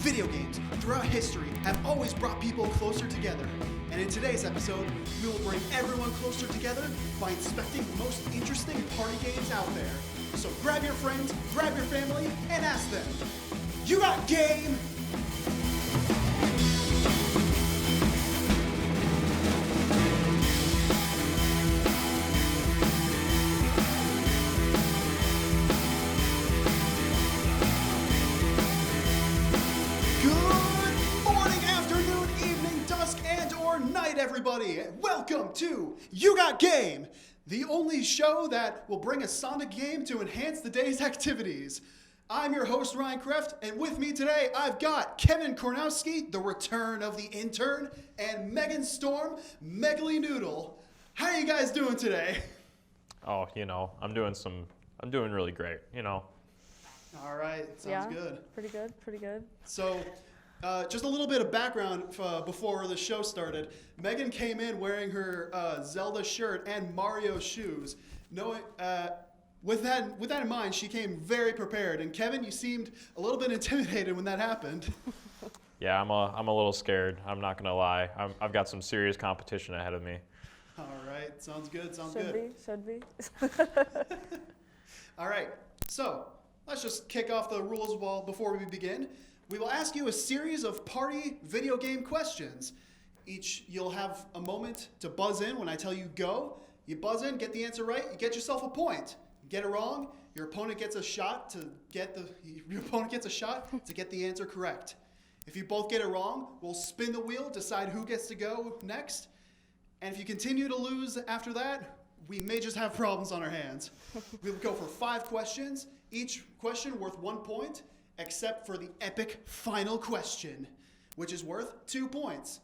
Video games throughout history have always brought people closer together. And in today's episode, we will bring everyone closer together by inspecting the most interesting party games out there. So grab your friends, grab your family, and ask them, "You got game?" Everybody, welcome to You Got Game, the only show that will bring a Sonic game to enhance the day's activities. I'm your host, Ryan Kreft, and with me today, I've got Kevin Kornowski, the return of the intern, and Megan Strom, Megaly Noodle. How are you guys doing today? Oh, I'm doing really great, All right, sounds good. Pretty good. So, just a little bit of background before the show started. Megan came in wearing her Zelda shirt and Mario shoes. With that in mind, she came very prepared. And Kevin, you seemed a little bit intimidated when that happened. Yeah, I'm a little scared. I'm not gonna lie. I've got some serious competition ahead of me. All right, sounds good. Should be. All right, so let's just kick off the rules before we begin. We will ask you a series of party video game questions. You'll have a moment to buzz in when I tell you go. You buzz in, get the answer right, you get yourself a point. You get it wrong, your opponent gets a shot to get the answer correct. If you both get it wrong, we'll spin the wheel, decide who gets to go next. And if you continue to lose after that, we may just have problems on our hands. We'll go for 5 questions, each question worth 1 point. Except for the epic final question, which is worth 2 points.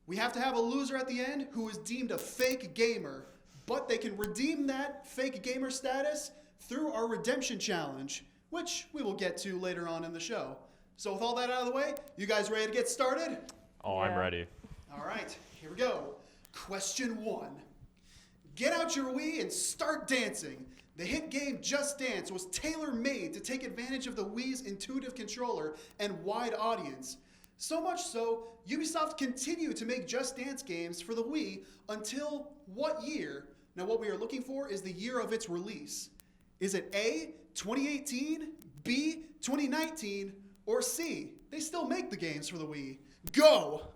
We have to have a loser at the end who is deemed a fake gamer, but they can redeem that fake gamer status through our redemption challenge, which we will get to later on in the show. So with all that out of the way, you guys ready to get started? Oh, yeah. I'm ready. All right, here we go. Question 1. Get out your Wii and start dancing. The hit game Just Dance was tailor-made to take advantage of the Wii's intuitive controller and wide audience. So much so, Ubisoft continued to make Just Dance games for the Wii until what year? Now what we are looking for is the year of its release. Is it A, 2018, B, 2019, or C, they still make the games for the Wii? Go!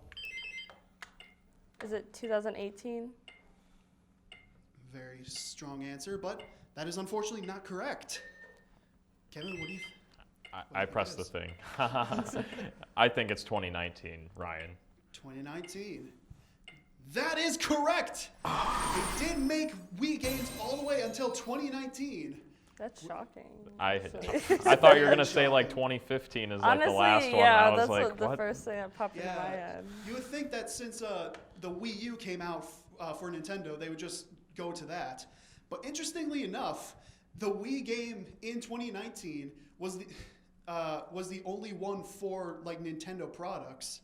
Is it 2018? Very strong answer, but that is unfortunately not correct. Kevin, what do you I pressed the thing. I think it's 2019, Ryan. 2019. That is correct! They did make Wii games all the way until 2019. That's shocking. I thought you were going to say like 2015 is like the last one. Yeah, I was that's like, the first thing that popped into my head. You would think that since the Wii U came out for Nintendo, they would just go to that. But interestingly enough, the Wii game in 2019 was the only one for like Nintendo products.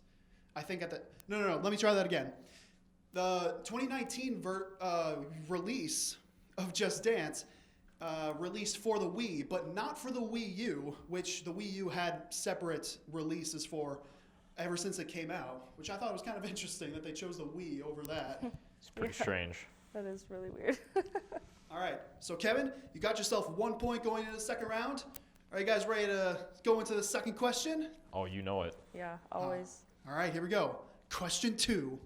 I think No, let me try that again. The 2019 release of Just Dance released for the Wii, but not for the Wii U, which the Wii U had separate releases for ever since it came out, which I thought was kind of interesting that they chose the Wii over that. It's pretty strange. That is really weird. All right, so Kevin, you got yourself 1 point going into the second round. Are you guys ready to go into the second question? Oh, you know it. Yeah, always. All right, here we go. Question 2.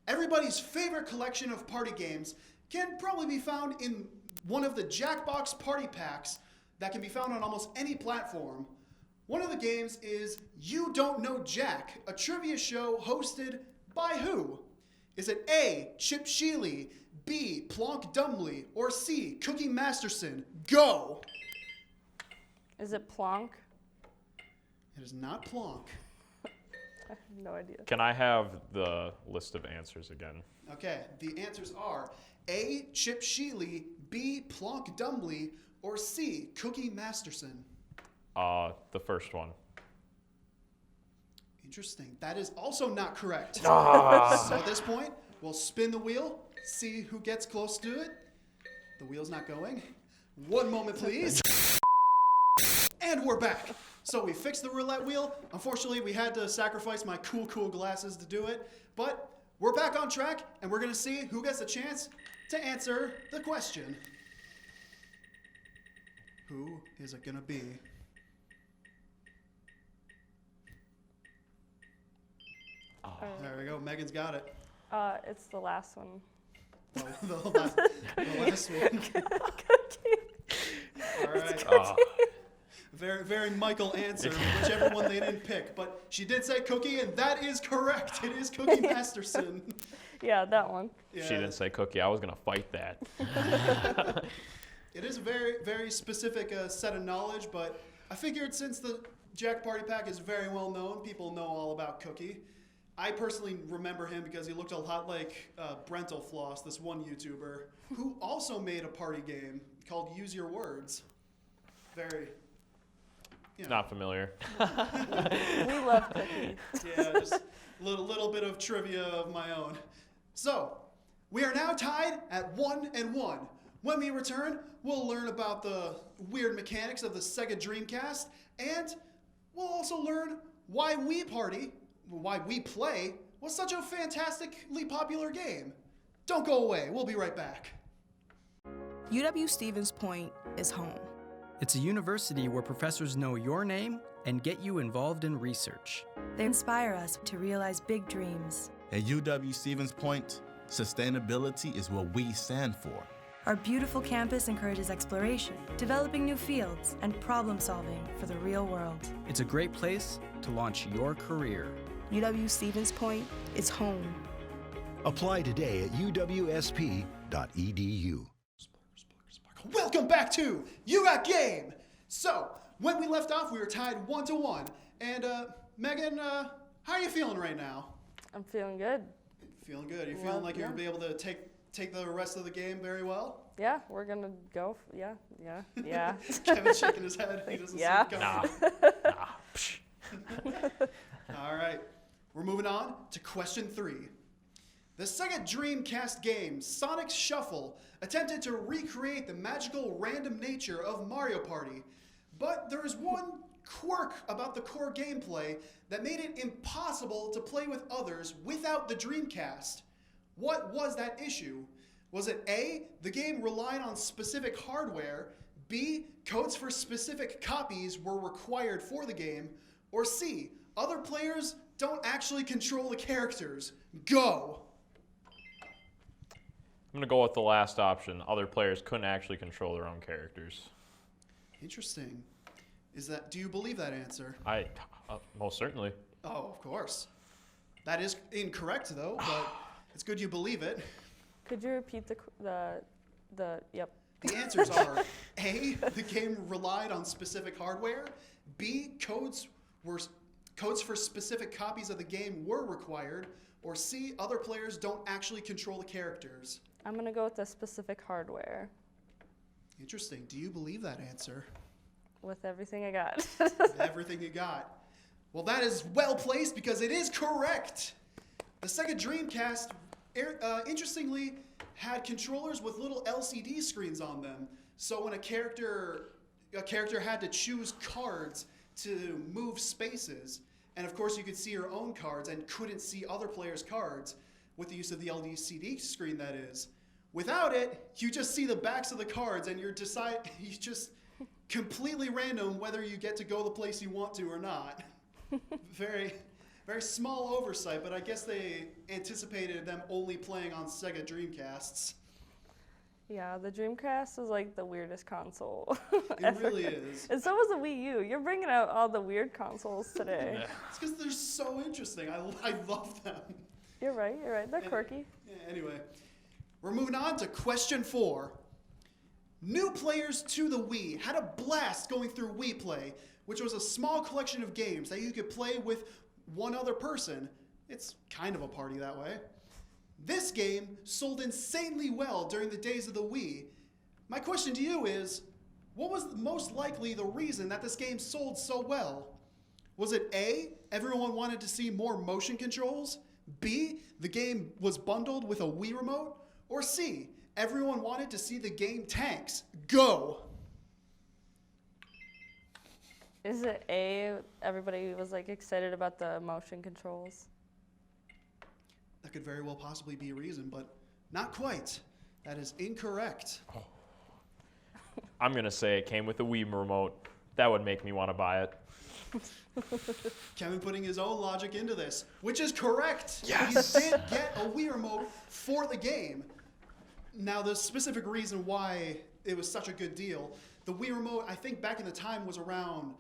Everybody's favorite collection of party games can probably be found in one of the Jackbox party packs that can be found on almost any platform. One of the games is You Don't Know Jack, a trivia show hosted by who? Is it A, Chip Sheely, B, Plonk Dumbly, or C, Cookie Masterson? Go! Is it Plonk? It is not Plonk. I have no idea. Can I have the list of answers again? Okay, the answers are A, Chip Sheely, B, Plonk Dumbly, or C, Cookie Masterson. The first one. Interesting. That is also not correct. So at this point, we'll spin the wheel, see who gets close to it. The wheel's not going. 1 moment, please. And And we're back. So we fixed the roulette wheel. Unfortunately, we had to sacrifice my cool glasses to do it. But we're back on track, and we're going to see who gets a chance to answer the question. Who is it going to be? There we go. Megan's got it. It's the last one. Oh, the last one. All right. Very, very Michael answer, whichever one they didn't pick. But she did say Cookie, and that is correct. It is Cookie Masterson. Yeah, that one. She didn't say Cookie. I was going to fight that. It is a very, very specific set of knowledge, but I figured since the Jack Party Pack is very well known, people know all about Cookie. I personally remember him because he looked a lot like Brental Floss, this one YouTuber, who also made a party game called Use Your Words. Very... Not familiar. We love Cookie. Yeah, just a little bit of trivia of my own. So, we are now tied at 1-1. When we return, we'll learn about the weird mechanics of the Sega Dreamcast, and we'll also learn why Wii Play was such a fantastically popular game. Don't go away. We'll be right back. UW Stevens Point is home. It's a university where professors know your name and get you involved in research. They inspire us to realize big dreams. At UW Stevens Point, sustainability is what we stand for. Our beautiful campus encourages exploration, developing new fields, and problem solving for the real world. It's a great place to launch your career. UW Stevens Point is home. Apply today at uwsp.edu. Welcome back to You Got Game. So, when we left off, we were tied 1-1. And Megan, how are you feeling right now? I'm feeling good. Feeling good. You feeling like you're gonna be able to take the rest of the game very well? Yeah, we're gonna go. Yeah. Kevin's shaking his head. He doesn't Yeah. see it Nah. coming. All right. We're moving on to question 3. The Sega Dreamcast game Sonic Shuffle attempted to recreate the magical random nature of Mario Party, but there is one quirk about the core gameplay that made it impossible to play with others without the Dreamcast. What was that issue? Was it A, the game relied on specific hardware, B, codes for specific copies were required for the game, or C, other players don't actually control the characters? Go! I'm going to go with the last option. Other players couldn't actually control their own characters. Interesting. Do you believe that answer? Most certainly. Oh, of course. That is incorrect, though, but it's good you believe it. Could you repeat yep. The answers are A, the game relied on specific hardware, B, codes for specific copies of the game were required, or C, other players don't actually control the characters. I'm going to go with the specific hardware. Interesting. Do you believe that answer? With everything I got. Everything you got. Well, that is well placed because it is correct. The Sega Dreamcast, interestingly, had controllers with little LCD screens on them. So when a character had to choose cards to move spaces, and of course you could see your own cards and couldn't see other players' cards with the use of the LCD screen, that is. Without it, you just see the backs of the cards and you just completely random whether you get to go the place you want to or not. Very, very small oversight, but I guess they anticipated them only playing on Sega Dreamcasts. Yeah, the Dreamcast is like the weirdest console. It really is. And so was the Wii U. You're bringing out all the weird consoles today. It's because they're so interesting. I love them. You're right. They're quirky. Yeah, anyway, we're moving on to question 4. New players to the Wii had a blast going through Wii Play, which was a small collection of games that you could play with one other person. It's kind of a party that way. This game sold insanely well during the days of the Wii. My question to you is, what was most likely the reason that this game sold so well? Was it A, everyone wanted to see more motion controls? B, the game was bundled with a Wii remote? Or C, everyone wanted to see the game tanks? Go! Is it A, everybody was like excited about the motion controls? That could very well possibly be a reason, but not quite. That is incorrect. I'm going to say it came with a Wii remote. That would make me want to buy it. Kevin putting his own logic into this, which is correct. Yes. He did get a Wii remote for the game. Now, the specific reason why it was such a good deal, the Wii remote, I think back in the time, was around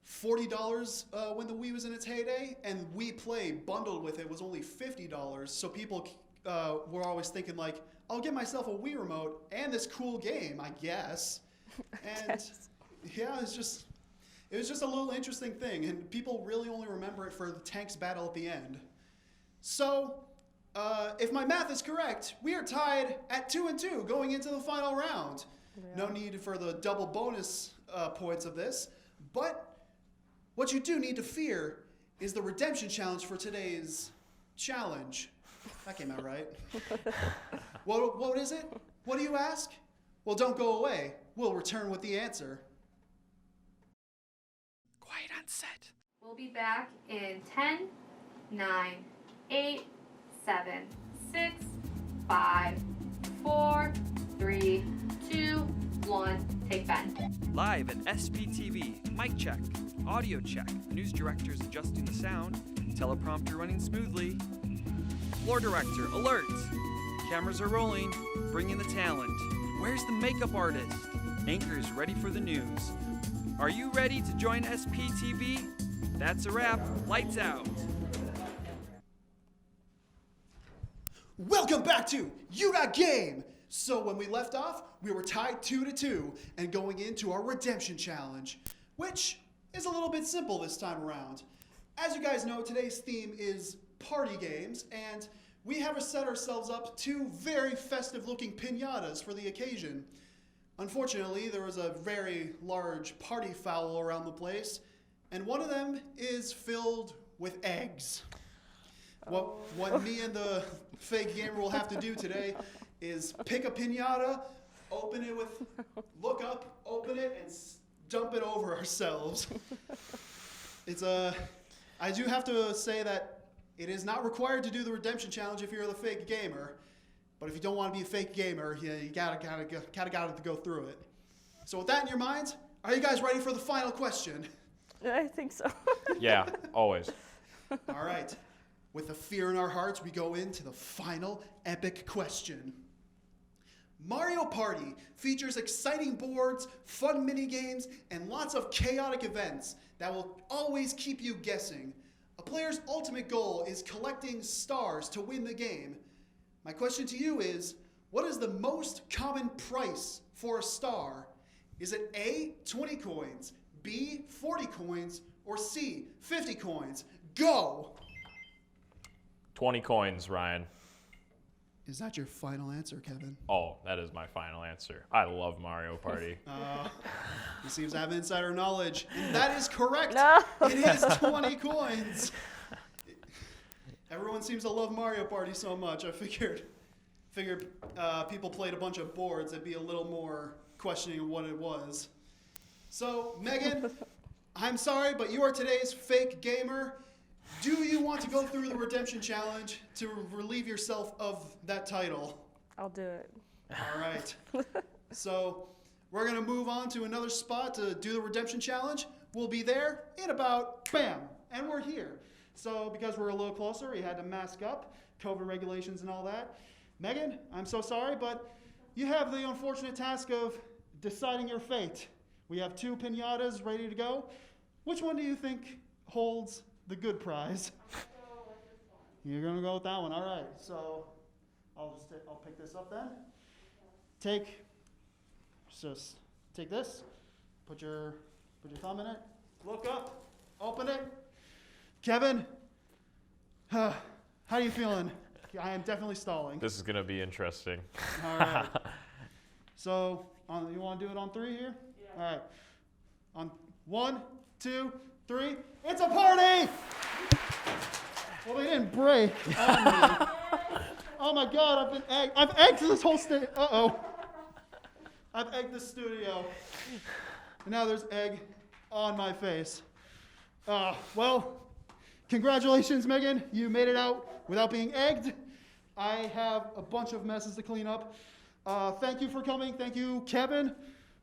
$40 when the Wii was in its heyday, and Wii Play bundled with it was only $50. So people were always thinking like, I'll get myself a Wii remote and this cool game, I guess. And yeah, it was just a little interesting thing, and people really only remember it for the tanks battle at the end. So, if my math is correct, we are tied at 2-2 going into the final round. Yeah. No need for the double bonus points of this, but what you do need to fear is the redemption challenge for today's challenge. That came out right. What is it? What do you ask? Well, don't go away. We'll return with the answer. Quiet on set. We'll be back in 10, 9, 8, 7, 6, 5, 4, 3, 2, 1. Take Ben. Live at SPTV, mic check, audio check, news directors adjusting the sound, teleprompter running smoothly. Floor director, alert! Cameras are rolling, bring in the talent. Where's the makeup artist? Anchors ready for the news. Are you ready to join SPTV? That's a wrap. Lights out. Welcome back to You Got Game. So when we left off, we were tied 2-2 and going into our redemption challenge, which is a little bit simple this time around. As you guys know, today's theme is party games, and we have set ourselves up 2 very festive-looking piñatas for the occasion. Unfortunately, there was a very large party foul around the place, and one of them is filled with eggs. What me and the fake gamer will have to do today is pick a piñata, open it with, look up, open it, and dump it over ourselves. I do have to say that it is not required to do the redemption challenge if you're the fake gamer, but if you don't want to be a fake gamer, you gotta go through it. So with that in your minds, are you guys ready for the final question? I think so. Yeah, always. All right. With the fear in our hearts, we go into the final epic question. Mario Party features exciting boards, fun mini-games, and lots of chaotic events that will always keep you guessing. A player's ultimate goal is collecting stars to win the game. My question to you is, what is the most common price for a star? Is it A, 20 coins, B, 40 coins, or C, 50 coins? Go! 20 coins, Ryan. Is that your final answer, Kevin? Oh, that is my final answer. I love Mario Party. He seems to have insider knowledge, and that is correct. No. It is 20 coins. Everyone seems to love Mario Party so much. I figured people played a bunch of boards. It'd be a little more questioning of what it was. So, Megan, I'm sorry, but you are today's fake gamer. Do you want to go through the redemption challenge to relieve yourself of that title? I'll do it. All right. So we're going to move on to another spot to do the redemption challenge. We'll be there in about, bam, and we're here. So because we're a little closer, we had to mask up, COVID regulations and all that. Megan, I'm so sorry, but you have the unfortunate task of deciding your fate. We have 2 piñatas ready to go. Which one do you think holds the good prize? You're gonna go with that one. All right. So I'll pick this up then. Just take this. Put your thumb in it. Look up. Open it. Kevin, how are you feeling? I am definitely stalling. This is going to be interesting. All right. So you want to do it on 3 here? Yeah. All right. On 1, 2, 3. It's a party! Well, they didn't break on me. Oh my God, I've egged this whole I've egged this studio. And now there's egg on my face. Well, congratulations, Megan. You made it out without being egged. I have a bunch of messes to clean up. Thank you for coming. Thank you, Kevin,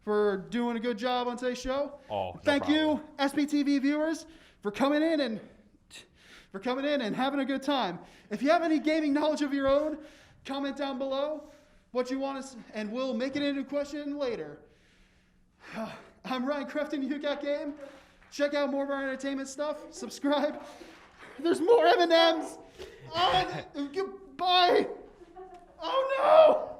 for doing a good job on today's show. Oh, no Thank problem. you, SPTV viewers, for coming in and having a good time. If you have any gaming knowledge of your own, comment down below what you want us, and we'll make it into a question later. I'm Ryan Kreft, and you got game. Check out more of our entertainment stuff. Subscribe. There's more M&Ms. Goodbye. Oh no!